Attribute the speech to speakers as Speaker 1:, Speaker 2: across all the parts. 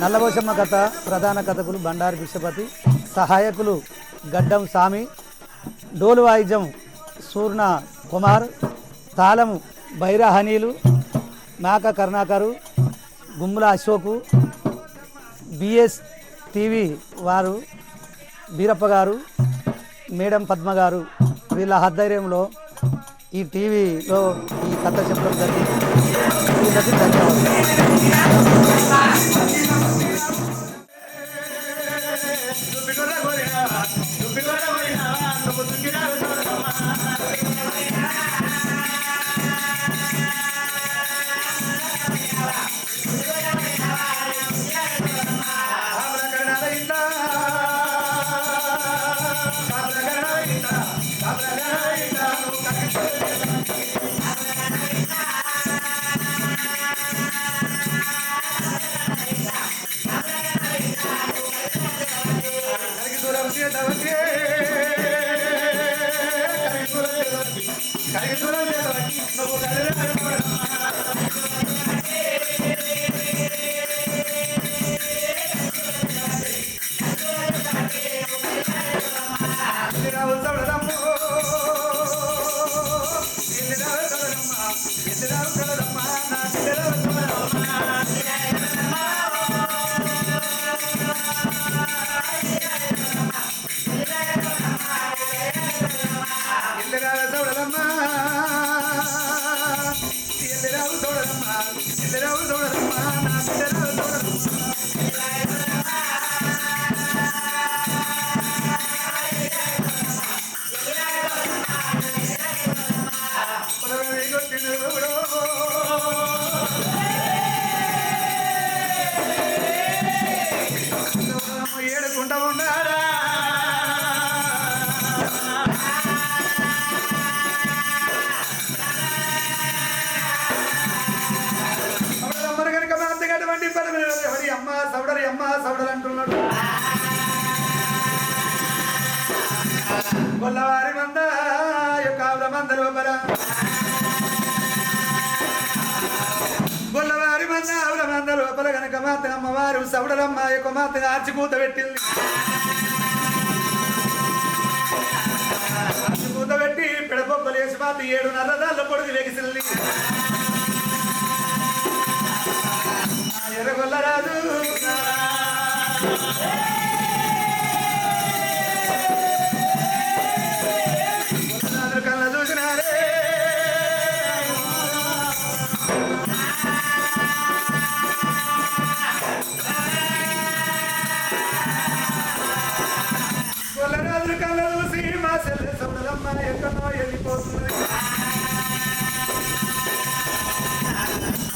Speaker 1: నల్లబోషమ్మ కథ ప్రధాన కథకులు బండారి భిక్షపతి, సహాయకులు గడ్డం సామి, డోలు వాయిద్యం సూర్ణ కుమార్, తాళము బైరా హనీలు, మేక కరుణాకరు, గుమ్ముల అశోకు, బిఎస్ టీవీ వారు బీరప్ప గారు, మేడం పద్మ గారు, వీళ్ళ ఆధ్వర్యంలో ఈ టీవీలో ఈ కథ చెప్పడం జరిగింది. వీళ్ళకి ధన్యవాదాలు. గొల్లవారి మంద యొక్క మంద లోపల గొల్లవారి మంద ఆవుల మంద లోపల కనుక మాత అమ్మవారు సవడలమ్మ యొక్క మాత ఆర్చిపూత పెట్టింది. ఆర్చిపూత పెట్టి పిడపొప్పలు వేసి మాత 7 నల్లదాళ్ళ పొడుగు వెగిసిల్లి ఎర్రగొల్లరాజు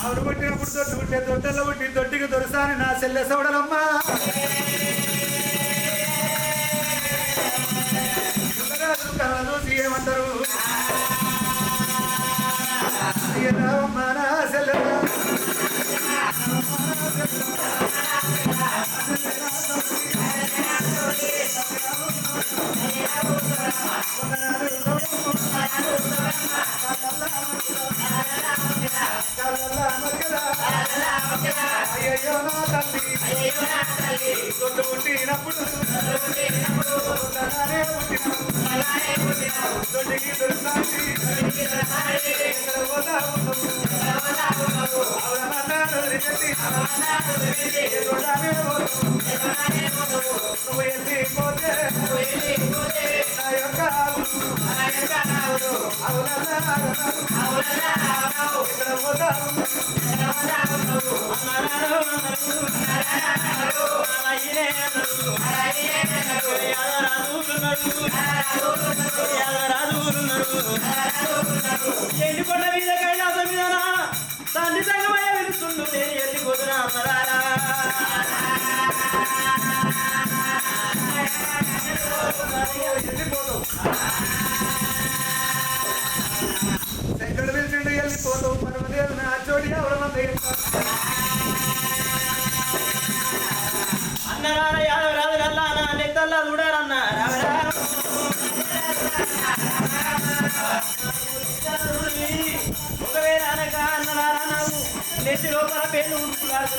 Speaker 1: ఆవులు పుట్టినప్పుడు దొడ్డు పుట్టే దొడ్డల్లో పుట్టి దొడ్డికి దొరసాని నా చెల్లె సోడలమ్మ కళ్ళ చూసి ఏమంటారు రావమ్మ నా చెల్లె అయ్యో నా తల్లి దొడ్డు పుట్టినప్పుడు దొడ్డికి దొరుకుతాయి నువ్వు వెళ్ళిపోతే నా యొక్క ఇక్కడ పోతావు
Speaker 2: ఎండి కొండ మీద కైలాసం మీద తండ్రి సంగమయ్య వెలుస్తుండు నేను వెళ్ళిపోతున్నా అన్నారా
Speaker 1: శంకరుడు పిలిచిండు వెళ్ళిపోతావు పరమదేవు నా చోటి ఎవరమంది
Speaker 2: అన్నరా యాదవ రాదు రల్లా నా నెత్తల్లా చూడారన్నా ఒకవేళ అనగా అన్నరా నెత్తి లోపల పేరు ఉంటున్నాడు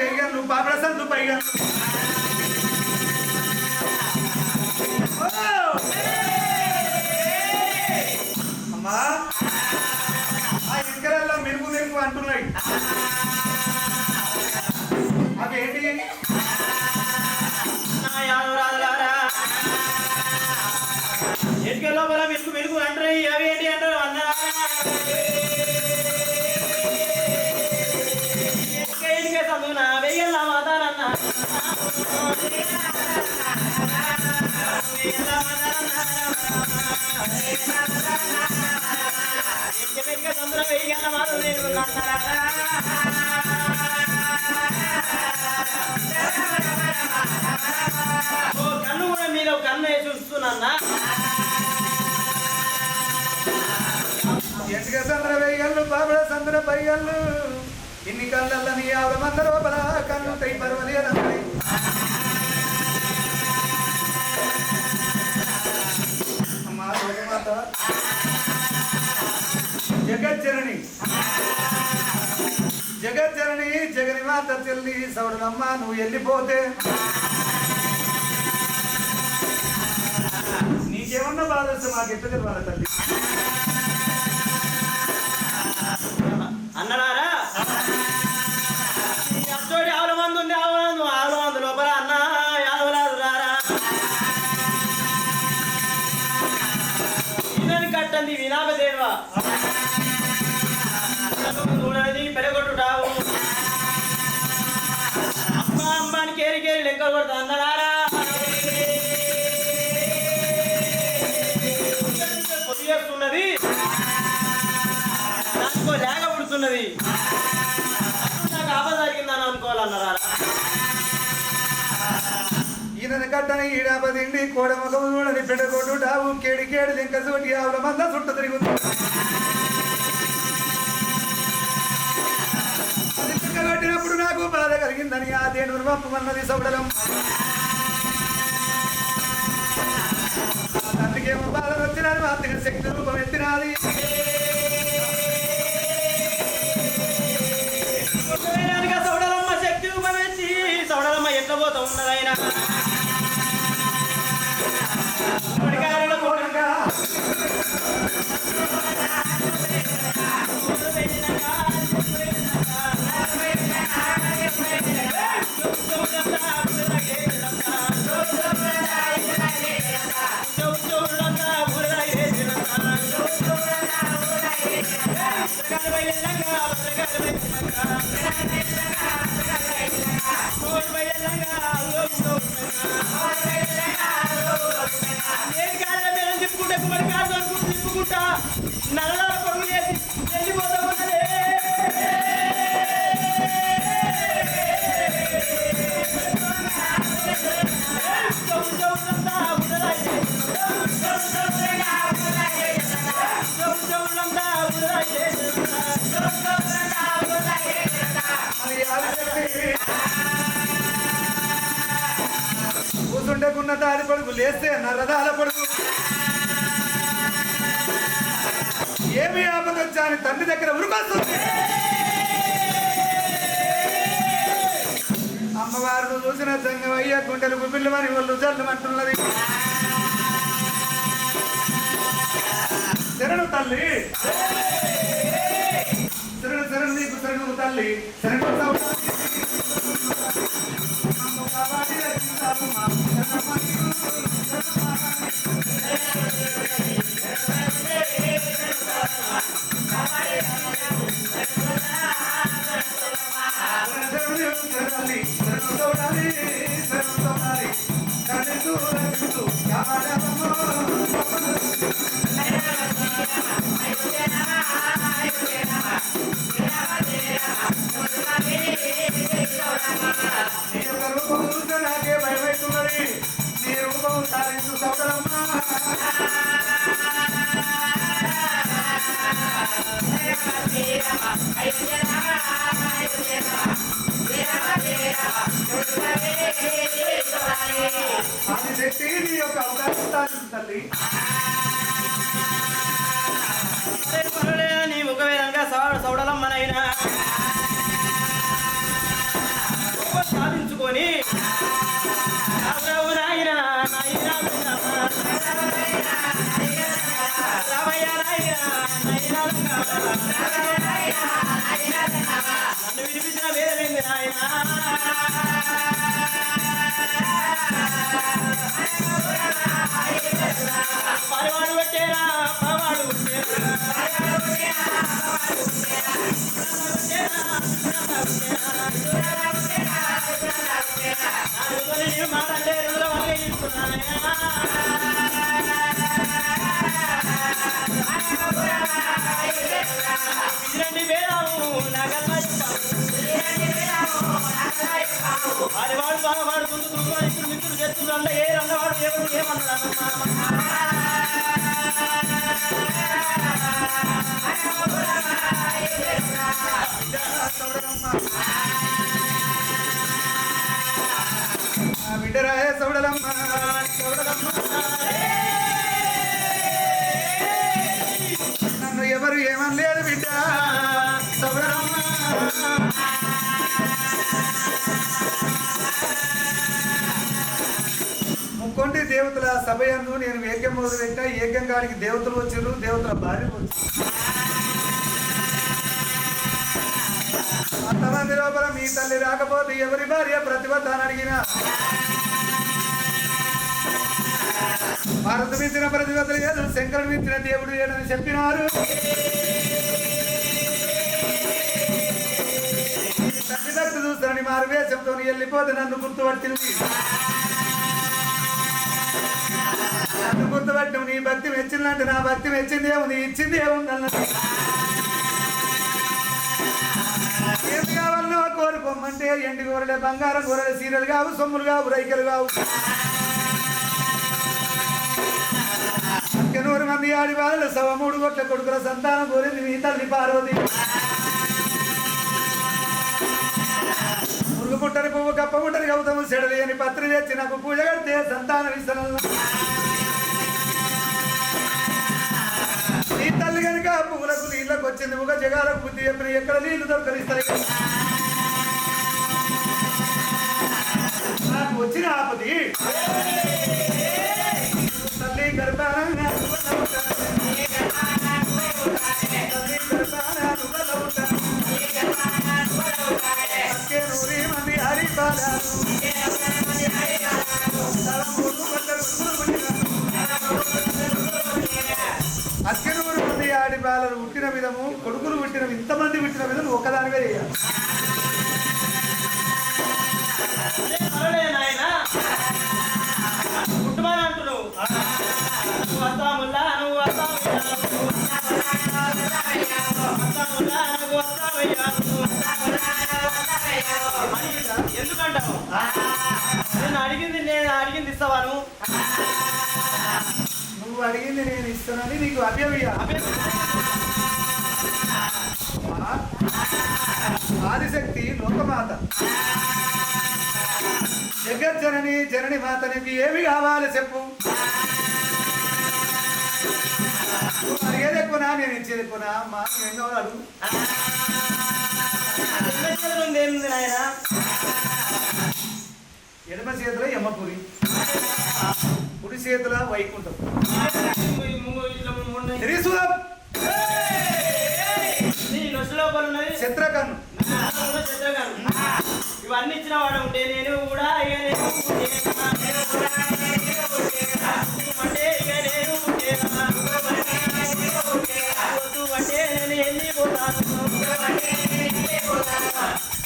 Speaker 1: వేయగలను పాపడ సందు పైగలను అమ్మా ఆ ఇంకరల్లో మెరుగు మెరుగు అంటున్నాయి అవేంటి
Speaker 2: నా యాదవరాజులారా ఎటుక లోపల మెలుగు మెలుగు అంటారు అవి ఏంటి అంటారు అన్నారా ఎటుక చదువునా వెయ్యల్లా మాతానన్నా చంద్ర వెయ్యల్ల మాత్రం నేను కన్ను కూడా మీరు కన్ను వేసి చూస్తున్నా
Speaker 1: ఎంటిక సంద్ర వేయగలను పాపడ సంద్ర పైగళ్ళు ఇన్ని కళ్ళని ఆవిడ మంద లోపల కళ్ళు తై పర్వలేదండి అమ్మా లోకమాత జగజ్జనని జగజ్జనని జగని మాత చెల్లి సౌడనమ్మ నువ్వు వెళ్ళిపోతే నీకేమన్నా బాధ వస్తే మాకెట్టు తెలియాలి తల్లి
Speaker 2: అన్నడారా అచ్చోటి ఆవుల మంది ఉంది ఆవుల మంది లోపల అన్న యాదవరాజు రారా వినని కట్టండి వినాపదేవా చూడది పెరగొట్టుటావు అమ్మ అమ్మాని కేరి కేరి లెక్క కొడతా అన్నడారా పొద్దున్నది నాకు లేక పుడుతున్నది నాకు ఆపద జరిగిందని అనుకోవాలన్నారా
Speaker 1: ఈయన కట్టని ఈడాపదిండి కోడమగము చూడని పెడగొట్టుటావు కేడి కేడి లింక చోటి ఆవిడ మంద చుట్ట తిరుగుతుంది కట్టినప్పుడు నాకు బాధ కలిగిందని ఆ దేనుడు పంపమన్నది సౌడలం అందుకేమో బాధ వచ్చినది మా అత్తగా శక్తి రూపం ఎత్తినది
Speaker 2: సౌడలమ్మ శక్తి ఉపయోగించి సౌడలమ్మ ఎట్లా పోతా ఉన్నదైనా నల్ల పొరుగు చేసి వెళ్ళిపోతా ఉన్నదే
Speaker 1: కూతుండకున్న దారి పడుగు లేస్తే నరదాల పడుగు ఏమి ఆపద వచ్చా అని తండ్రి దగ్గర ఉరుకొస్తుంది అమ్మవారు చూసిన సంగమయ్య గుండెలు గుబిల్లుమని వాళ్ళు జల్లుమంటున్నది శరణు తల్లి శరణు శరణు నీకు శరణు తల్లి శరణు ఏమని లేదు బిడ్డ ముక్కొంటి దేవతల సభయందు నేను ఏకం మొదలు పెట్టా ఏకం కాడికి దేవతలు వచ్చారు దేవతల భార్యలు వచ్చారు అంతమంది లోపల మీ తల్లి రాకపోతే ఎవరి భార్య ప్రతిభతాన్ని అడిగినా భారత మించిన ప్రతిభతలు లేదు శంకరుడు మించిన దేవుడు లేడని చెప్పినారు తల్లిదండ్రులు చూస్తానని మారు వేషంతో వెళ్ళిపోతే నన్ను గుర్తుపట్టింది నన్ను గుర్తుపట్టం నీ భక్తి మెచ్చిందంటే నా భక్తి మెచ్చింది ఏముంది ఇచ్చింది ఏముందన్న ఏం కావాలనో కోరుకోమంటే ఎండి కూరలే బంగారం కూరలే సీరలు కావు సొమ్ములు కావు రైకలు కావు 100 మంది ఆడి వాళ్ళు 3 కోట్ల కొడుకుల సంతానం కోరింది మీ తల్లి పార్వతి మురుగు పుట్టని పువ్వు కప్ప పుట్టని గౌతము చెడలేని పత్రి తెచ్చి నాకు పూజ కడితే సంతానం ఇస్తాను నీ తల్లి కనుక పువ్వులకు నీళ్ళకు వచ్చింది ఒక జగాలకు బుద్ధి చెప్పిన ఎక్కడ నీళ్లు దొరకరిస్తాయి నాకు వచ్చిన ఆపది తల్లి గర్భాన మంది హరిపాలు అక్కనూరు మంది ఆడిపాలలు పుట్టిన విధము కొడుకులు పుట్టిన ఇంతమంది పుట్టిన విధము ఒక్కదానిగా చేయాలి
Speaker 2: పుట్టుమని అంటున్నావు ఎందుకంటావు నేను అడిగింది ఇస్తావాను
Speaker 1: నువ్వు అడిగింది నేను ఇస్తానని నీకు అభ్యవ్య ఆదిశక్తి లోకమాత జగజ్జనని జనని మాత నీకు ఏమి కావాలి చెప్పు అడిగేది ఎక్కువనా నేను ఇచ్చేది ఎక్కువనా అమ్మా ఏం కావాలి
Speaker 2: ఏముంది నాయన
Speaker 1: ఎడమ చేతుల యమపురి కుడి చేతుల వైకుంఠం చిత్రకన్ను
Speaker 2: ఇవన్నీ ఇచ్చిన వాడు ఉంటే నేను కూడా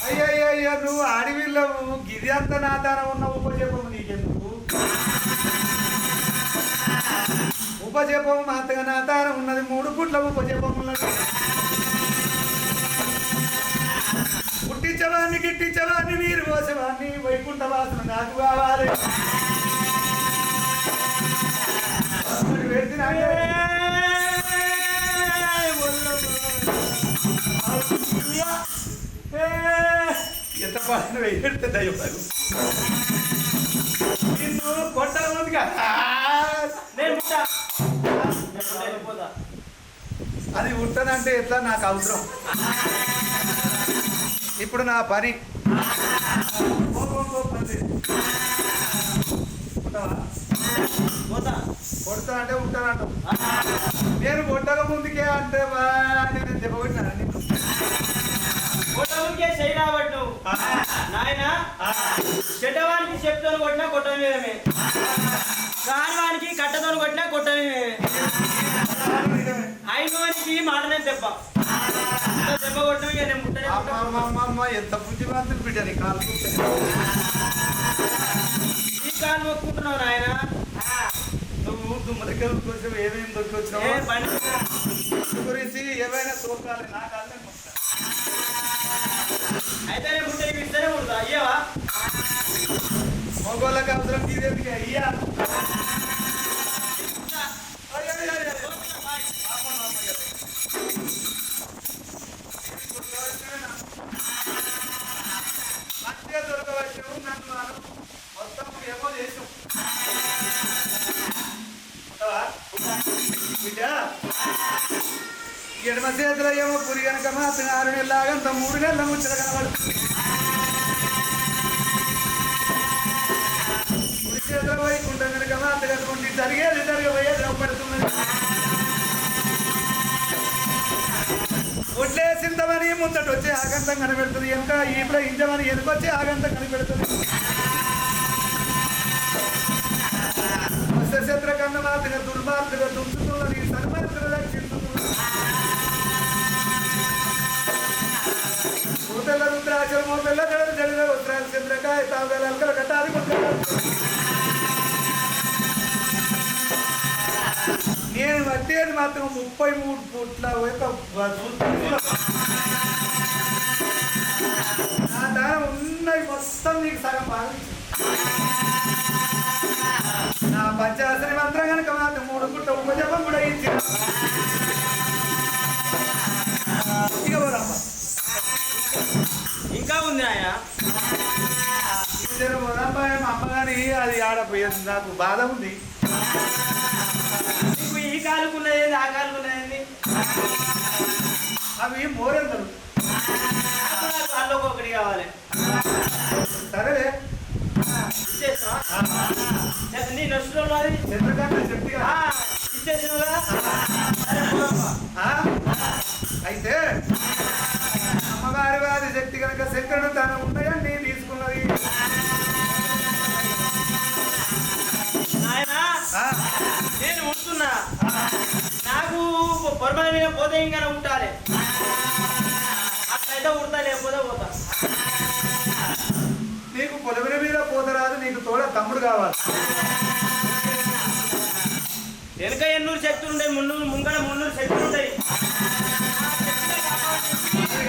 Speaker 1: అయ్యయ్యో నువ్వు అడవిల్లవు గిరి అంత నాదానం ఉన్న ఉపజపము నీకెందుకు ఉపజపము మాతగా నాదానం ఉన్నది 3 పుట్ల ఉపజపము ఉన్నది పుట్టించవాన్ని గిట్టించవాన్ని నీరు పోసేవాన్ని వైకుంఠ వాసన నాకు కావాలి ఎంత పాటలు వేయడితే దయ్యపడు నిన్ను కొట్టడం ఉంది కదా అది ఉంటానంటే ఎట్లా నాకు అవసరం ఇప్పుడు నా పని కొడతా అంటే ఉంటానంట నేను కొట్టక ముందుకే అంటే నేను చెప్పబట్టినా
Speaker 2: కొట్టముందుకే చేయరాబట్టు నాయన చెడ్డవానికి చెప్తాను కొట్టినా కొట్టమే కానివానికి కట్టతోని కొట్టినా కొట్టమే అయినవానికి మాటనే దెబ్బ దెబ్బ కొట్టమే నేను
Speaker 1: ముట్టనే ఎంత బుద్ధిమంతులు బిడ్డ నీ కాలు
Speaker 2: ఈ కాలు మొక్కుంటున్నావు నాయన
Speaker 1: నువ్వు దుమ్మ దగ్గర కొంచెం ఏమేమి దొరికొచ్చినావు గురించి ఏమైనా చూడాలి నా కాళ్ళే మొత్తం
Speaker 2: అయితే ముట్టే ఇస్తేనే ముడతా అయ్యావా
Speaker 1: మగోళ్ళకి అవసరం తీరేందుకే అయ్యా మంచిగా దొరకవచ్చు నన్ను మొత్తం ఏమో చేసాం బిడ్డ ఎడమ చేతిలో ఏమో పురి కనుక మాత్రం 6 నెలల ఆగంత 3 నెలల ముచ్చట కనబడుతుంది. పురి చేతిలో వైకుంఠం కనుక మాత్రం కనుకుంటే జరిగేది జరగబోయేది పడుతున్నది. ఒట్లేసిందమని ముందట వచ్చి ఆగంతం కనిపెడుతుంది. ఎంత ఇప్పుడు ఇంజమని ఎదుకొచ్చి ఆగంతం కనిపెడుతుంది. శస్త్ర కన్న మాత్రం దుర్మార్గుగా దుంచుతున్నది. సన్మార్గులు రక్షిస్తున్నది. తెల్ల రుద్రాచలమో తెల్ల జడ జడ ఉత్తరాలు చంద్రకాయ తాగల అల్కల కట్టాలి. నేను వచ్చేది మాత్రం 33 ఫుట్ల నా దానం ఉన్నది మొత్తం నీకు సగం భావించు. నా పంచాసరి మంత్రం కనుక మాత్రం 3 పుట్ల ఉపజపం కూడా ఇచ్చి ఇక పోరామ్మ.
Speaker 2: ఇంకా ఉంది ఆయన
Speaker 1: పోరామ్మ. మా అమ్మగాని అది ఆడపోయేది. నాకు బాధ ఉంది.
Speaker 2: నీకు ఈ కాలుకున్నది ఆ కాలుకున్నది
Speaker 1: అవి మోరెందరు
Speaker 2: కాళ్ళకు ఒకటి కావాలి.
Speaker 1: సరేలే
Speaker 2: ఇచ్చేస్తా నీ నష్టంలో అది
Speaker 1: చంద్రకాంత చెప్తిగా
Speaker 2: ఇచ్చేసినగా.
Speaker 1: అయితే అమ్మగారి వారి శక్తి కనుక శంకరుడు తన ఉన్నాయని తీసుకున్నది.
Speaker 2: నాయనా నేను ఉంటున్నా. నాకు పొరపాటు మీద పోతే ఇంకా ఉంటాలి. అట్లయితే ఉడతా లేకపోతే పోతా.
Speaker 1: నీకు పొలవిన మీద పోతరాదు. నీకు తోడ తమ్ముడు కావాలి.
Speaker 2: వెనక 800 శక్తులు ఉంటాయి. ముంగడ 300 శక్తులు ఉంటాయి.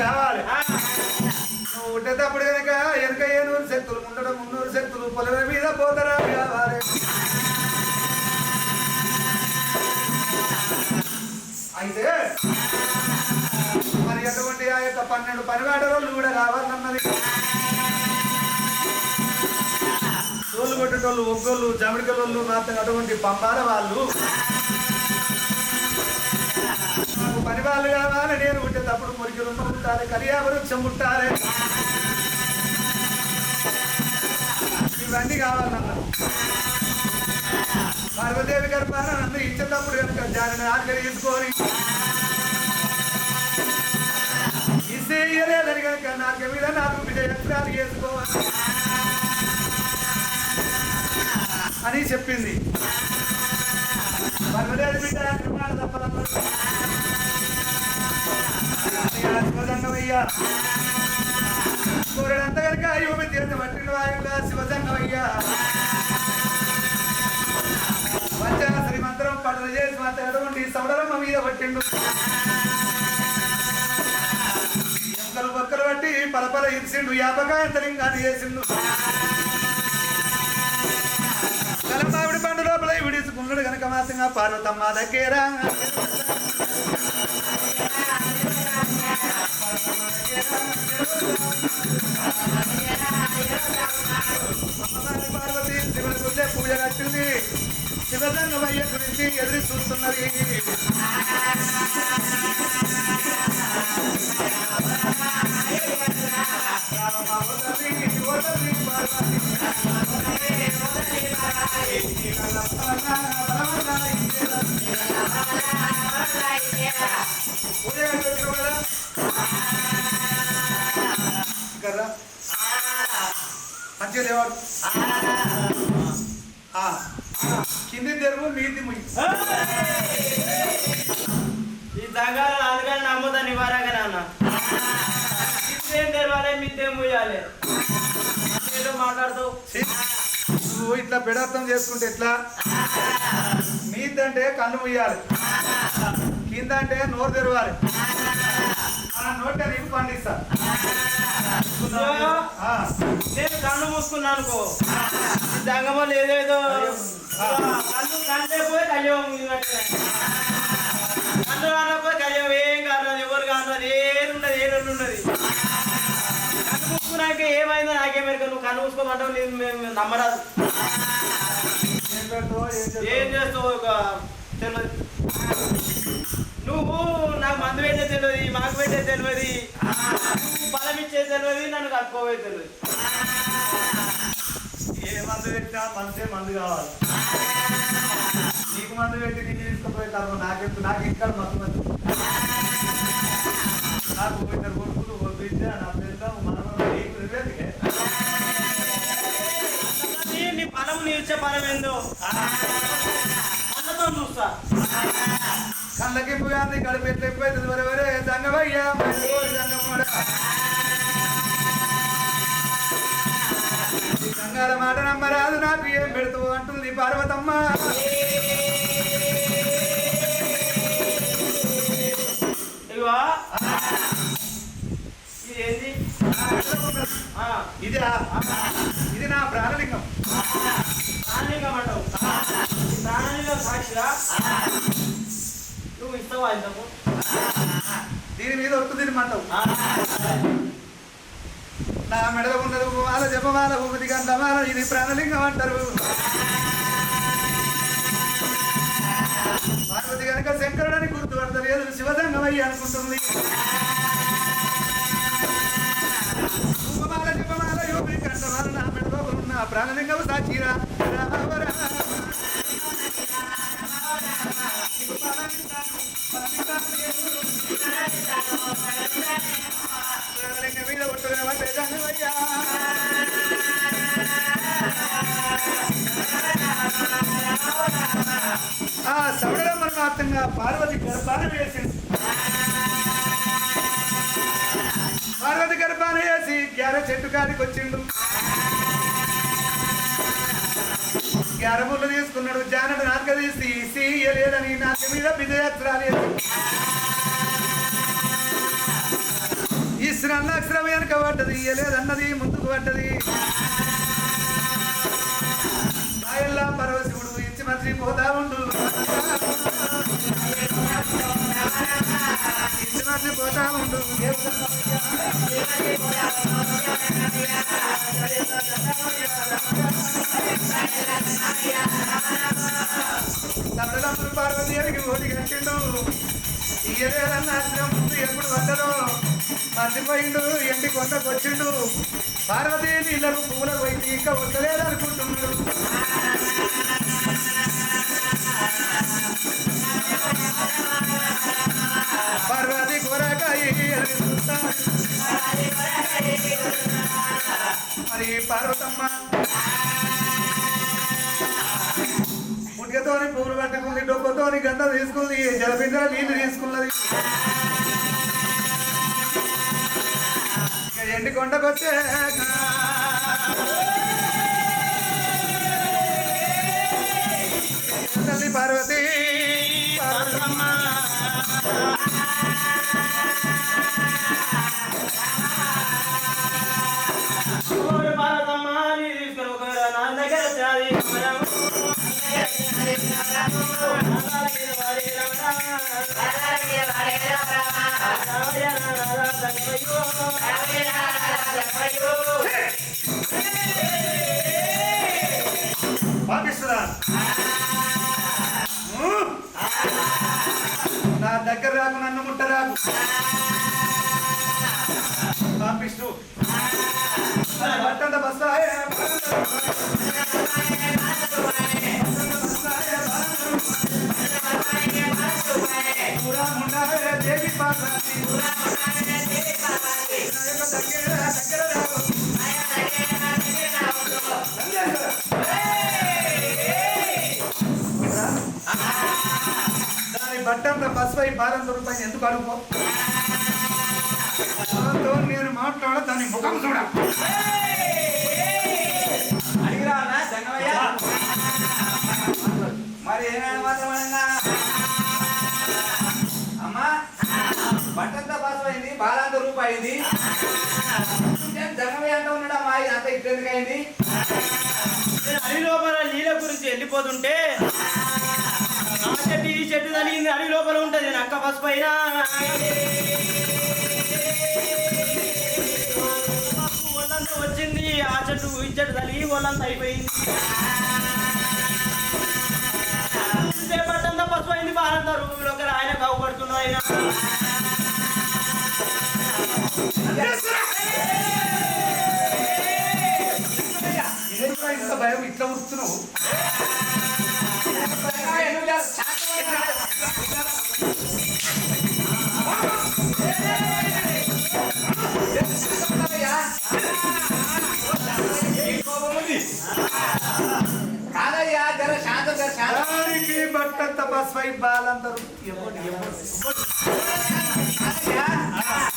Speaker 1: కావాలి. నువ్వు ఉండేటప్పుడు కనుక వెనక 700 శక్తులు ఉండడం 300 శక్తులు పొలవిన మీద పోతరాదు కావాలి. అయితే మరి అటువంటి ఆ యొక్క 12 పనివాడ రోజులు కూడా కావాలన్నది. తోలు కొట్టేటోళ్ళు ఒగ్గోళ్ళు జమిడికలోళ్ళు మాత్రం అటువంటి పంపాల వాళ్ళు నాకు పని వాళ్ళు కావాలి. నేను ఉండేటప్పుడు మురికిలు ముట్టాలి. కలియావృక్షం ముట్టాలి. ఇవన్నీ కావాలన్నారు. పార్వదేవి గర్భాన నన్ను ఇచ్చేటప్పుడు కనుక దానిని ఆఖరి తీసుకొని ఇసేయలేదని కనుక నాకు మీద నాకు విజయత్రాలు చేసుకోవాలి అని చెప్పింది. పార్వదేవి బిడ్డ నిర్మాణ తప్పదమ్మ శివజంగమయ్యా కోరడంతా కనుక యువమి తీర్థ పట్టిన వాయుగా శివజంగమయ్యా పంచాశ్రీ మంత్రం పడలు చేసి మాట్లాడటువంటి సవడరమ్మ మీద పట్టిండు. ఎంకలు బొక్కలు పట్టి పలపల ఇరిసిండు. యాపకాయంతలింగాన్ని చేసిండు. కలమావిడి పండు లోపల విడిచుకున్నాడు కనుక మాత్రంగా పార్వతమ్మ దగ్గర పార్వతి శివుని గుళ్ళే పూజ కట్టింది. శివజంగమయ్య గురించి ఎదురు చూస్తున్నది. మంచిగా లేవాడు. కింది తెరువు మీది ముయ్యి.
Speaker 2: ఈ దగ్గర అందుకని నమ్ముతా నివారగా నాన్న. ఇదేం తెరవాలి మీదేం ముయ్యాలి ఏదో మాట్లాడుతావు.
Speaker 1: నువ్వు ఇట్లా పెడార్థం చేసుకుంటే ఎట్లా? మీదంటే కళ్ళు ముయ్యాలి. కింద అంటే నోరు తెరవాలి. నోట నీకు పండిస్తా.
Speaker 2: నేను కన్ను మూసుకున్నా అనుకో దంగమో ఏదేదో కన్ను కంటే పోయి కళ్యం కన్ను కానపోయి కళ్యం ఏం కాదు. ఎవరు కాదు ఏది ఉండదు ఏడు ఉన్నది. కన్ను మూసుకున్నాక ఏమైందో నాకేమెరక. నువ్వు కన్ను మూసుకోమంటావు నేను నమ్మరాదు. ఏం చేస్తావు తెలియదు. నువ్వు నాకు మందు ఇచ్చే తెలియదు, బలం ఇచ్చే తెలియదు, నన్ను కట్టుకోవే తెలియదు.
Speaker 1: ఏ మందు పెట్టినా మనసే మందు కావాలి. నీకు మందు పెట్టి నీకు తీసుకుపోయే తరం నాకు ఇక్కడ మత్తు మంది. నాకు ఇద్దరు కొడుకులు బిడ్డ నా పిల్ల
Speaker 2: నీ బలం నీ ఇచ్చే బలం ఏందో అన్నతో చూస్తా.
Speaker 1: కళ్ళకింపు గాంధీ కడుపు ఎట్లా ఎక్కువైతుంది వరే సంగమయ్యా సంగాల మాట నమ్మరాదు నాకు ఏం పెడుతూ అంటుంది పార్వతమ్మ.
Speaker 2: ఇదిగో ఇదేంటి?
Speaker 1: ఇది నా ప్రాణలింగం.
Speaker 2: ప్రాణలింగం అంటావు? ప్రాణలింగం సాక్షిగా నువ్వు ఇస్తావా ఇంతకు?
Speaker 1: దీని మీద ఒట్టు తినమంటావు. నా మెడలో ఉన్నది ఉపమాల జపమాల ఉపతి గంధమాల ఇది ప్రాణలింగం అంటారు. పార్వతి కనుక శంకరుడని గుర్తుపడతలేదు, శివదంగమయ్య అనుకుంటుంది. ఉపమాల జపమాల యోగి గంధమాల నా మెడలో ఉన్న ప్రాణలింగం సాక్షిరా మీద ఒట్టుగా పట్టేదానివయ్యా. ఆ సవడమ్మ మాత్రంగా పార్వతి గర్భాన వేసింది. పార్వతి గర్భాన వేసి గ్యార చెట్టు కాడికి వచ్చిండు. గ్యార ముళ్ళు తీసుకున్నాడు. జానడు నాలుక తీసి సీయలేదని నాలుక మీద విజయాత్రాలు ఇస్రన్న అక్షరం వెనక పడ్డది, ఇయ్యలేదన్నది ముందుకు పడ్డది. బాయల్లా పరవశివుడు ఇచ్చి మర్చి పోతా ఉండు, ఇచ్చి మర్చి పోతా ఉండు. తమిళప్పుడు పార్వతి అడిగి ఓడి కట్టిండు. ఇయ్యలేదన్న అక్షరం ముందు ఎప్పుడు పడ్డదో మర్చిపోయిండు. ఎండి కొండకు వచ్చిండు. పార్వతీ నీళ్ళకు పూల పోయి ఇంకా వద్దలేదనుకుంటున్నాడు. పార్వతి కూరగాయ మరి పార్వతమ్మ ముట్టికతోని పూలు పట్టుకుంది, డొక్కతోని గంట తీసుకుంది, జలబిందర నీళ్లు తీసుకున్నది. ఎండి కొండకొచ్చే తల్లి పార్వతి పార్వతమ్మ
Speaker 2: తీసుకొని ఒక నా దగ్గర
Speaker 1: నా దగ్గర రాకు, నన్ను ముట్టరాకు. పంపిస్తూ బట్టంత బస్తాయే దేవి పార్వతి దగ్గర దాని బట్టంత బస్పై 1200 రూపాయలు ఎందుకు అడుగుపో? నేను మాట్లాడ దాని ముఖం చూడ.
Speaker 2: అడిగిరా జంగమయ్య మరి ఏమైనా మాత్రమేనా అమ్మా? బట్టంతా బస్సు అయింది, 1200 రూపాయలు. జంగమయ్య అంటూ ఉన్నాడమ్మా, అంత ఇబ్బందిగా అయింది. అడవి లోపల నీళ్ళ గురించి వెళ్ళిపోతుంటే ఆ చెట్టు ఈ చెట్టు తగిలింది, అడవి లోపల ఉంటది అక్క బస్ పైన. ఒళ్ళంతా వచ్చింది, ఆ చెట్టు ఈ చెట్టు తగిలి ఒళ్ళంతా అయిపోయింది. పట్టంతా పసుపు అయింది, 1200 రూపాయలు. ఆయన కావు పడుతున్నాడు. ఆయన
Speaker 1: బట్టంత పసుపై బాలందరూ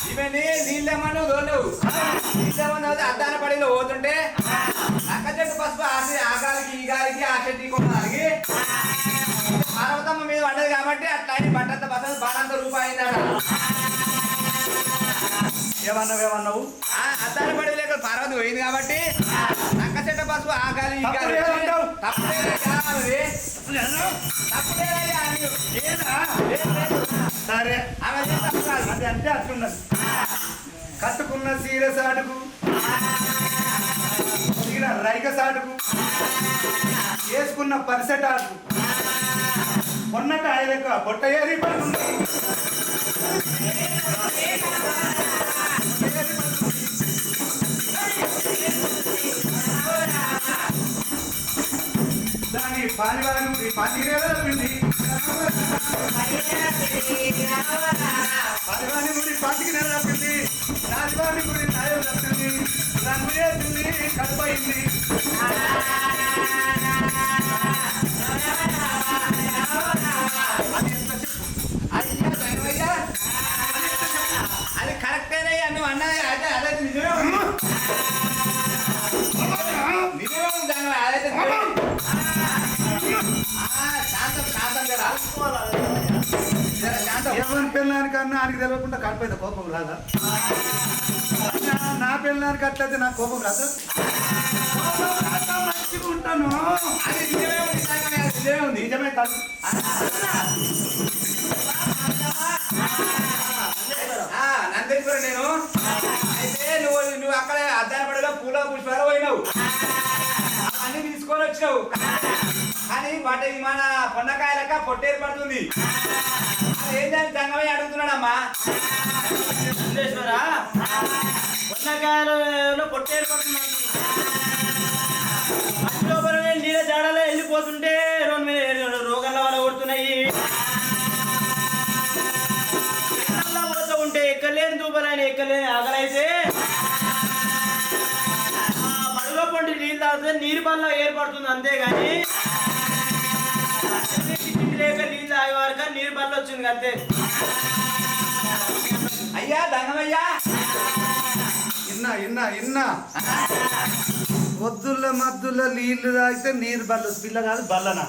Speaker 2: ఇవన్నీ నీళ్ళేమన్నా తోలేవు నీళ్ళేమన్నా అద్దాన పడిలో పోతుంటే అక్క చెట్టు పసుపు ఆ గాలికి ఈ గాలికి ఆ చెట్టు కొనడానికి పార్వతమ్మ మీద పడ్డది కాబట్టి అట్లా బట్టంత పసుపు బాలంత రూపాయి
Speaker 1: ఏమన్నావు
Speaker 2: అద్దాన పడి లేక పార్వతి పోయింది కాబట్టి అక్క చెట్టు పసుపు ఆ గాలి ఈ గాలి
Speaker 1: సరే అది అంటే అట్లున్నది కట్టుకున్న సీర సాటుకు రైక సాటుకు వేసుకున్న పరిసెట్ ఆటుకు మొన్నట ఆయన పొట్ట ఏరి పడుతుంది దాని పాలివారి పాతికి పాలివారి గుడి పాతికి నెల తప్పింది రాజవారి గుడి న్యాయం తప్పింది రంగు చేసింది కడుపయింది
Speaker 2: అది కరెక్టేనే నువ్వు అన్నది అదే అదే నిజమే నిజమే ఉంది అదైతే శాంతం శాంతం కదా శాంతం
Speaker 1: ఎవరి పిల్లనికన్నా ఆయనకి తెలియకుండా కడిపోయింది కోపం రాదా నా పిల్లనికి అట్లయితే నాకు కోపం రాదు మంచిగా ఉంటాను
Speaker 2: అది నిజమే ఉంది నిజమే ఉంది
Speaker 1: నిజమే కాదు
Speaker 2: నందేశ్వర నేను అయితే నువ్వు అక్కడ అద్దాన పడగా పూల పుష్పాలు పోయినావు అన్ని తీసుకొని వచ్చినావు కానీ బట్ట మన పొన్నకాయలక పొట్ట ఏర్పడుతుంది ఏంటని దంగమే అడుగుతున్నాడమ్మా నందేశ్వర పొన్నకాయలలో పొట్ట ఏర్పడుతుంది లోపల నీళ్ళ జాడలో వెళ్ళిపోతుంటే రోగాల వల్ల కొడుతున్నాయి ఉంటే ఎక్కలేని దూపలని ఎక్కలేని ఆకలైతే మడుగ పండి నీళ్ళు తాగితే నీరు పనుల ఏర్పడుతుంది అంతేగాని లేక నీళ్ళు తాగే వరకు నీరు పనులు వచ్చింది అంతే అయ్యా దంగమయ్యా
Speaker 1: ఇన్నా పొద్దుల్ల మద్దుల్ల నీళ్లు తాగితే నీరు బల్ల పిల్ల కాదు బల్లనా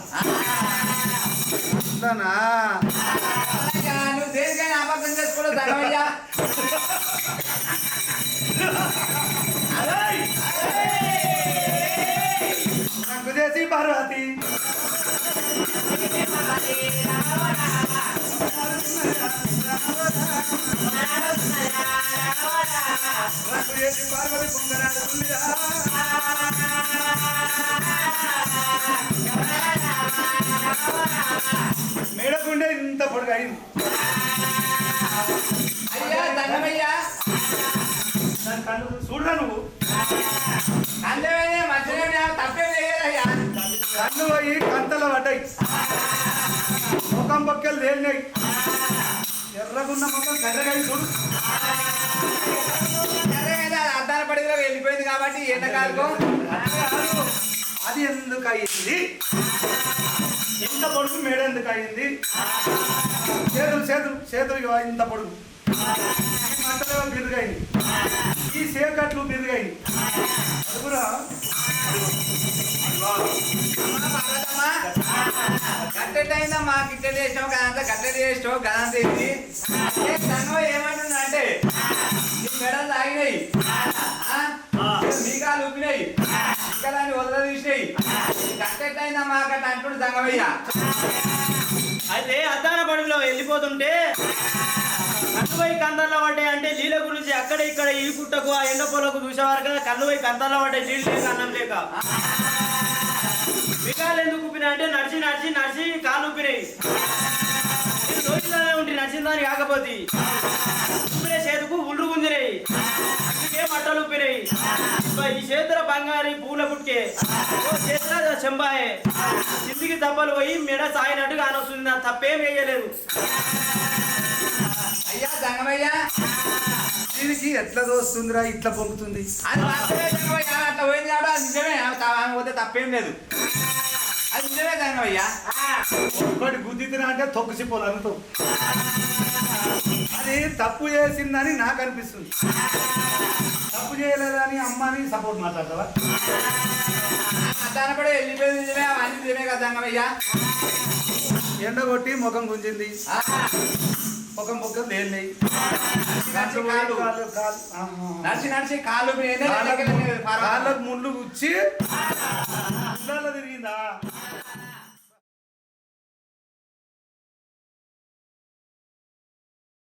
Speaker 2: నువ్వు దేనికైనా అబద్ధం చేసుకోవడం దంగమయ్యా
Speaker 1: నాకు చేసి పార్వతి పార్వతి మేడకుండే ఇంత పొడుగు అయింది
Speaker 2: అయ్యా దంగమయ్యా
Speaker 1: దాని కళ్ళు చూడరా నువ్వు
Speaker 2: అందమే మంచిగా తప్పే లేదయ్యా
Speaker 1: కళ్ళు పోయి కంతలు పడ్డాయి ముఖం పక్కలు తేలినాయి ఎర్రగున్న ముఖం కర్రగా చూడు
Speaker 2: అద్దాల పడిలో వెళ్ళిపోయింది కాబట్టి ఎండకాలకు
Speaker 1: అది ఎందుకు అయింది ఇంత పొడుగు మేడ ఎందుకు అయింది చేతులు ఇంత పొడుగు మంటలో బిరుగైంది ఈ సేకట్లు బిరుగైంది అదుగురా
Speaker 2: కట్టెట్ అయిందమ్మా కిట్టెట్ చేసావు కదంతా కట్టెట్ చేసావు కదంతా ఇది ఏమంటున్నా అంటే నీ మెడలు తాగినాయి మీకాలు ఊపినాయి ఇంకా వదల తీసినాయి కట్టెట్ అయిందమ్మా అక్కడ అంటుడు సంగమయ్య అయితే అద్దాన బడిలో వెళ్ళిపోతుంటే కళ్ళుపోయి కందర్లో పడ్డాయి అంటే నీళ్ళ గురించి అక్కడ ఇక్కడ ఈ పుట్టకు ఆ ఎండ పొలకు చూసేవారు కదా కళ్ళుపోయి కందర్లో పడ్డాయి నీళ్ళు లేక అన్నం లేక మిగాలు ఎందుకు ఊపినా అంటే నడిచి నడిచి నడిచి కాలు ఊపినాయి రోజులోనే ఉండి నడిచిన దానికి కాకపోతే ఊపిరే చేతుకు ఉళ్ళు గుంజినాయి అందుకే మట్టలు ఊపినాయి ఈ చేతుల బంగారి పూల పుట్టే చేతుల చెంబాయే కిందికి దెబ్బలు పోయి మెడ సాగినట్టు కానొస్తుంది నా తప్పేం వేయలేదు అయ్యా దంగమయ్యా
Speaker 1: దీనికి ఎట్లా దోస్తుందిరా ఇట్లా పొంగుతుంది
Speaker 2: అది అట్లా పోయింది కాబట్టి అది నిజమే పోతే తప్పేం లేదు అది నిజమే సంగమయ్యా.
Speaker 1: ఒక్కటి గుద్దితినా అంటే తొక్కు చిప్పోలు అనుకో. అది తప్పు చేసిందని నాకు అనిపిస్తుంది. తప్పు చేయలేదని అమ్మని సపోర్ట్ మాట్లాడతావా?
Speaker 2: అద్దాన పడి వెళ్ళిపోయింది నిజమే, అవన్నీ నిజమే కదా సంగమయ్యా.
Speaker 1: ఎండగొట్టి ముఖం గుంజింది, ముఖం ముఖం లేని
Speaker 2: నడిచి నడిచి కాళ్ళు
Speaker 1: కాళ్ళకు ముళ్ళు గుచ్చి తిరిగిందా?